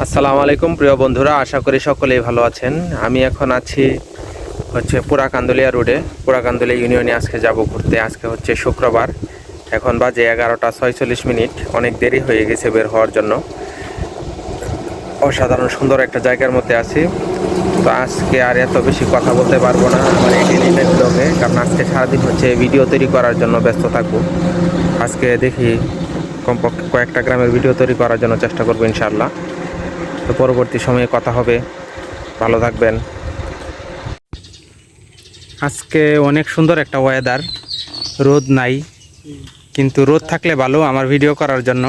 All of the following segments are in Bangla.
আসসালামু আলাইকুম প্রিয় বন্ধুরা, আশা করি সকলেই ভালো আছেন। আমি এখন আছি পুরা কান্দুলিয়া রোডে, পুরা কান্দুলিয়া ইউনিয়নে। আজকে যাব ঘুরতে। আজকে হচ্ছে শুক্রবার, এখন বাজে 11টা 46 মিনিট। অনেক দেরি হয়ে গেছে বের হওয়ার জন্য। অসাধারণ সুন্দর একটা জায়গার মধ্যে আছি। তো আজকে আর এত বেশি কথা বলতে পারবো না আমার এই ডেইলি লাইফ ব্লগে, কারণ আজকে সারাদিন ভিডিও তৈরি করার জন্য ব্যস্ত থাকবো। আজকে দেখি কমপক্ষে কয়েকটা গ্রামের ভিডিও তৈরি করার জন্য চেষ্টা করবো ইনশাআল্লাহ। তো পরবর্তী সময়ে কথা হবে। ভালো থাকবেন। আজকে অনেক সুন্দর একটা ওয়েদার, রোদ নাই, কিন্তু রোদ থাকলে ভালো আমার ভিডিও করার জন্য,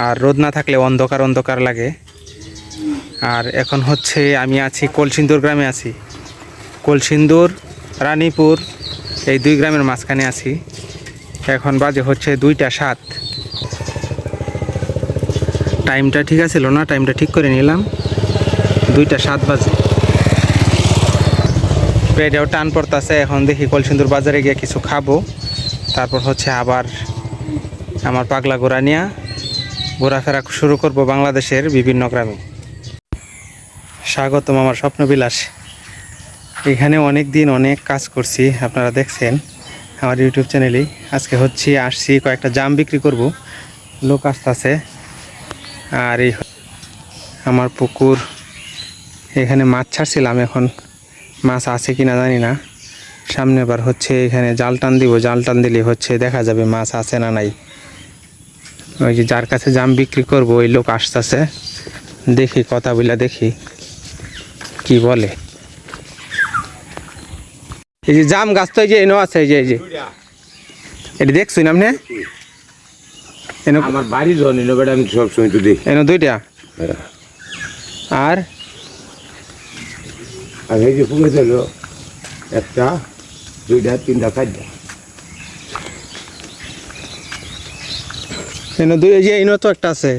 আর রোদ না থাকলে অন্ধকার অন্ধকার লাগে। আর এখন আমি আছি কলসিন্দুর গ্রামে আছি। কলসিন্দুর, রানীপুর, এই দুই গ্রামের মাঝখানে আছি। এখন বাজে 2টা 7। টাইমটা ঠিক আছিল না, টাইমটা ঠিক করে নিলাম। 2টা 7 বাজে। পেটেও টান পড়তেছে। এখন দেখি কলসিন্দুর বাজারে গিয়ে কিছু খাবো, তারপর আবার আমার পাগলা ঘোড়া নিয়ে ঘোরাফেরা শুরু করব বাংলাদেশের বিভিন্ন গ্রামে। স্বাগতম আমার স্বপ্নবিলাস। এখানে অনেক দিন অনেক কাজ করছি, আপনারা দেখছেন আমার ইউটিউব চ্যানেলেই। আজকে আসছি কয়েকটা জাম বিক্রি করব, লোক আসতেছে। আর এই আমার পুকুর, এখানে মাছ ছাড়ছিলাম, এখন মাছ আছে কিনা জানি না। সামনে বার এখানে জাল টান দিব, জাল টান দিলে দেখা যাবে মাছ আছে না নাই। ওই যে যার কাছে জাম বিক্রি করব ওই লোক আসতেছে, দেখি কথা বলে দেখি কি বলে। এই যে জাম গাছ তো এই যে এনো আছে, এই যে এটা দেখছুন আপনি? আমার বাড়ি ধরে আমি সবসময় তো দেখি। এনো 2টা। আর এই যে পুকুরে ছিল 1টা 2টা 3টা 4টা। এনো 2, এই যে এনো তো একটা আছে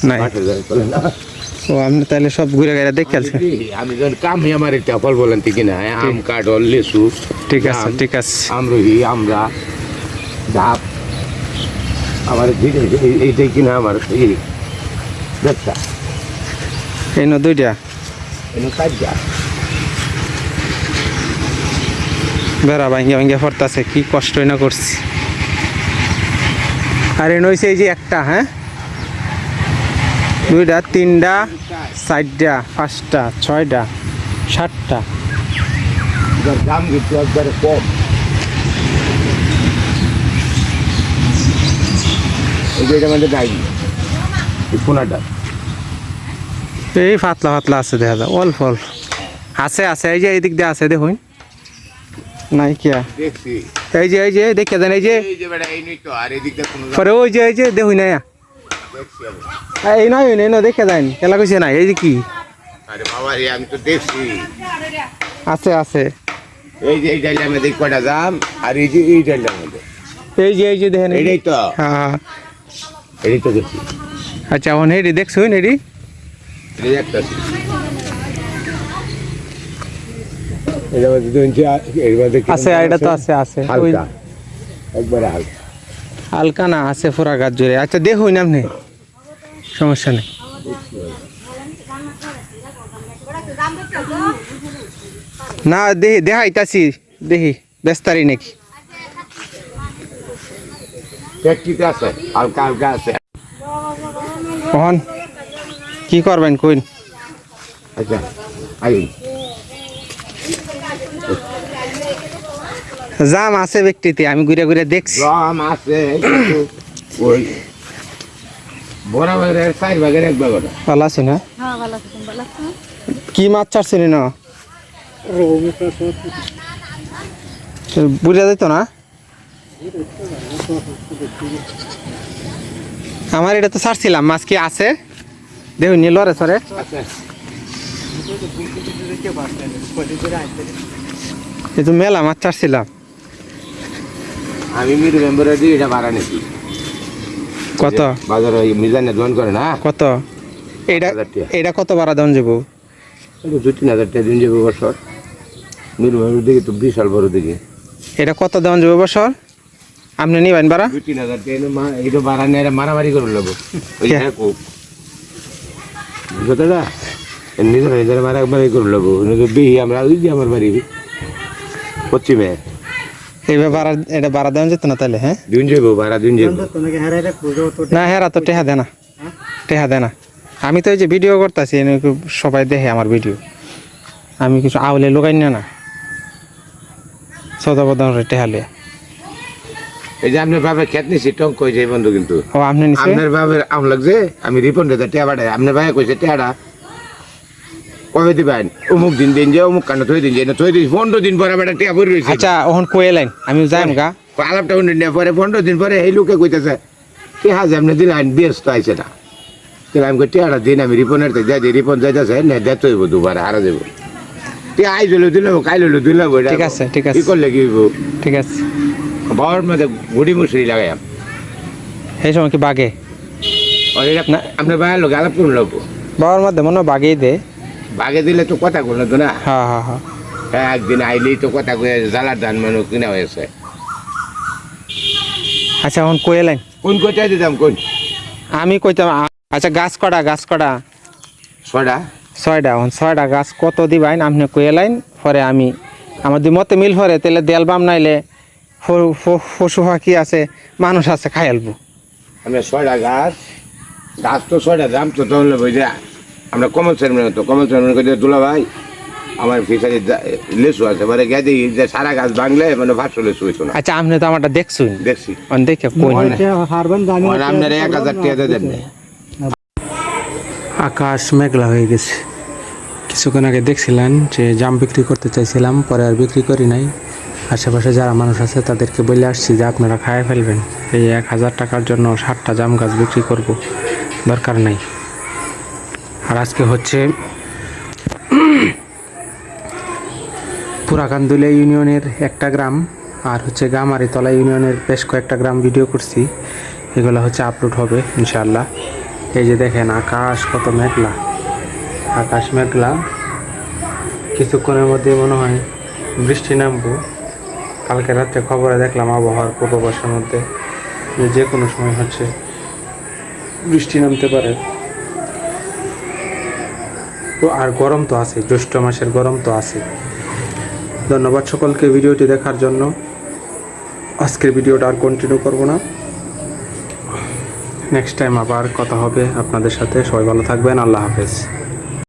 নাই। ও আপনি তাহলে সব ঘুরে ঘুরে দেখে আসছেন। আমি যখন কামে আমার একটা ফল বলেন ঠিক না, আম, কাঠল, লেসু। ঠিক আছে ঠিক আছে। আমরহি, আমরা ডাব, আমার এইটাই কিনা আমার এই ব্যবসা। এনো 2টা, এনে 4টা। বেড়া ভাঙ্গে ভাঙ্গে পড়তেছে, কি কষ্টই না করছি। আর এনো হয়েছে এই যে একটা, হ্যাঁ 2টা 3টা 4টা 5টা 6টা 7টা। দাম কিন্তু একবারে কম। এই যে এটা মানে গাই এই পোনাটা এই পাতলা পাতলা আছে, দেখা যায় অল্প অল্প আছে আছে। এই যে এই দিক দিয়ে আছে, দেখুন নাই কিয়া। দেখছি এই যে দেখে দেন, এই যে পরে ওই যে দেখুন না, এই নয় এই না দেখে দেন কেলা কইছে না। এই যে কি, আরে বাবা রে, আমি তো দেখছি আছে আছে। এই যে এই ডাইলের মধ্যে কয়টা দাম, আর এই যে এই ডাইলের মধ্যে এই যে দেখেন, এইটাই তো। হ্যাঁ এটাই তো দেখছি। আচ্ছা এখন এটি দেখছুন, এটি এই একটা এর মধ্যে 2 ইঞ্চি এর মধ্যে আছে, এটা তো আছে আছে হালকা, একবারে হালকা। হালকা না আছে ফোরা গাছ জুড়ে। আচ্ছা দেখুন আপনি, সমস্যা নেই। না দেখি দেখাইতাছি, দেখি বেস্তারি নাকি। প্র্যাকটিস আছে, হালকা হালকা আছে। কখন কি করবেন কইন? আচ্ছা আই জাম আছে ব্যক্তিতে, আমি ঘুরে ঘুরে দেখছি। জাম আছে কিন্তু ওই বরাবরের 4 ভাগের 1 ভাগ। ভালো আছে না? হ্যাঁ ভালো আছি, তুমি ভালো আছো? কি মাছ ছাড়ছেন না? বুঝা যেত না আমার, এটা তো ছাড়ছিলাম। মাছ কি আছে দেখুন, নিয়ে লড়ে সরে। এই তো মেলা মাছ ছাড়ছিলাম। আমি মিরু মেম্বারে দিয়ে এটা ভাড়া নিছি। কত বাজারে মিজানে দোকান করে না? কত এটা কত ভাড়া দেন যাবো? 2-3 হাজার টাকা দিন যাবো বছর। মিরু মেম্বার দিকে তো বিশাল বড় দিকে। এটা কত দেন যাবো বছর? আপনি নিবেন ভাড়া? 2-3 হাজার টাকা এটা ভাড়া নিয়ে মারামারি করে নেবো। কথাটা নিজের নিজের মারা একবার এই করে লোবো বিহি আমরা ওই যে আমার বাড়ি পশ্চিমে এইবার ভাড়া এটা ভাড়া দেওয়া যেত না তাহলে? হ্যাঁ, দিন যাবো ভাড়া দিন যাবো না হেরা তো টেহা দেয় না, টেহা দেয় না। আমি তো এই যে ভিডিও করতেছি, সবাই দেখে আমার ভিডিও, আমি কিছু আউলে লোকাই না সদা বদান টেহা লিয়া। এই যে আপনার বাবার খেত নিছি টঙ্ক কইছে এই বন্ধু কিন্তু ও আপনি নিশ্চয় আপনার বাবার আম লাগছে আমি রিপন রেতে টেয়া বাড়াই আপনার ভাই কইছে টেয়াটা কবে দিবেন অমুক দিন দিন যে অমুক কান্না থই দিন যে না থই দিন 15 দিন পরে বেটা টেয়া ভরে রইছে। আচ্ছা ওহন কয়ে লাইন আমি যাইম গা আলাপটা উনি নিয়ে পরে 15 দিন পরে এই লোকে কইতেছে টেহা যে আপনি দিলেন ব্যস্ত আইছে না তাহলে আমি কই টেয়াটা দিন আমি রিপনের তে যাই রিপন যাইতেছে না দেখতে হইব দুবার হারা যাবো টেয়া আই জলে দিলে কাইলে দিলে ঠিক আছে ঠিক কি আছে করলে কি হইব ঠিক আছে। বাবার মধ্যে গুড়ি মুসরি লাগাইম সেই সময় কি বাগে না আপনার ভাইয়ের লোক আলাপ করুন লোক বাবার মধ্যে মনে হয় বাগেই দে। বাগে দিলে তো কথা করলো তো না হ্যাঁ হ্যাঁ হ্যাঁ একদিন আইলেই তো কথা কয়ে জ্বালার ধান মানুষ কিনা হয়েছে আচ্ছা এখন কয়ে লাইন কোন কোথায় দিতাম কোন আমি কইতাম আচ্ছা গাছ কটা ছটা 6টা এখন 6টা গাছ কত দিবাইন আপনি কয়ে লাইন পরে আমি আমার দুই মতে মিল পরে তাহলে দেলবাম নাইলে পশু পাখি আছে মানুষ আছে খাইলবো। আমরা ছয়টা গাছ গাছ তো ছয়টা দাম তো তাহলে বই যে আমরা কমল চেয়ারম্যান তো কমল চেয়ারম্যান কে দুলা ভাই আমার ফিসারি লেসু আছে মানে গেছে যে সারা গাছ ভাঙলে মানে 500 লেসু হইতো না। আচ্ছা আপনি তো আমারটা দেখছুন দেখছি দেখে কই আপনার 1000 টাকা দেন আকাশ মেঘলা হয়ে গেছে। কিছুক্ষণ আগে দেখছিলেন যে জাম বিক্রি করতে চাইছিলাম, পরে আর বিক্রি করি নাই। আশেপাশে যারা মানুষ আছে তাদেরকে বলে আসছি যে আপনারা খায় ফেলবেন, এই 1000 টাকার জন্য 60টা জাম গাছ বিক্রি করব, দরকার নাই। আর আজকে হচ্ছে পুরাকান্দুলিয়া ইউনিয়নের একটা গ্রাম আর হচ্ছে গামারিতলা ইউনিয়নের বেশ কয়েকটা গ্রাম ভিডিও করছি, এগুলো হচ্ছে আপলোড হবে ইনশাআল্লাহ। এই যে দেখেন আকাশ কত মেঘলা, আকাশ মেঘলা, কিছুক্ষণের মধ্যে মনে হয় বৃষ্টি নামবো। কালকে রাত্রে খবরে দেখলাম আবহাওয়ার পূর্বাভাসের মধ্যে যে কোনো সময় হচ্ছে বৃষ্টি নামতে পারে। তো আর গরম তো আছে, জ্যৈষ্ঠ মাসের গরম তো আছে। ধন্যবাদ সকলকে ভিডিওটি দেখার জন্য। আজকের ভিডিওটা আর কন্টিনিউ করব না, নেক্সট টাইম আবার কথা হবে আপনাদের সাথে। সবাই ভালো থাকবেন, আল্লাহ হাফেজ।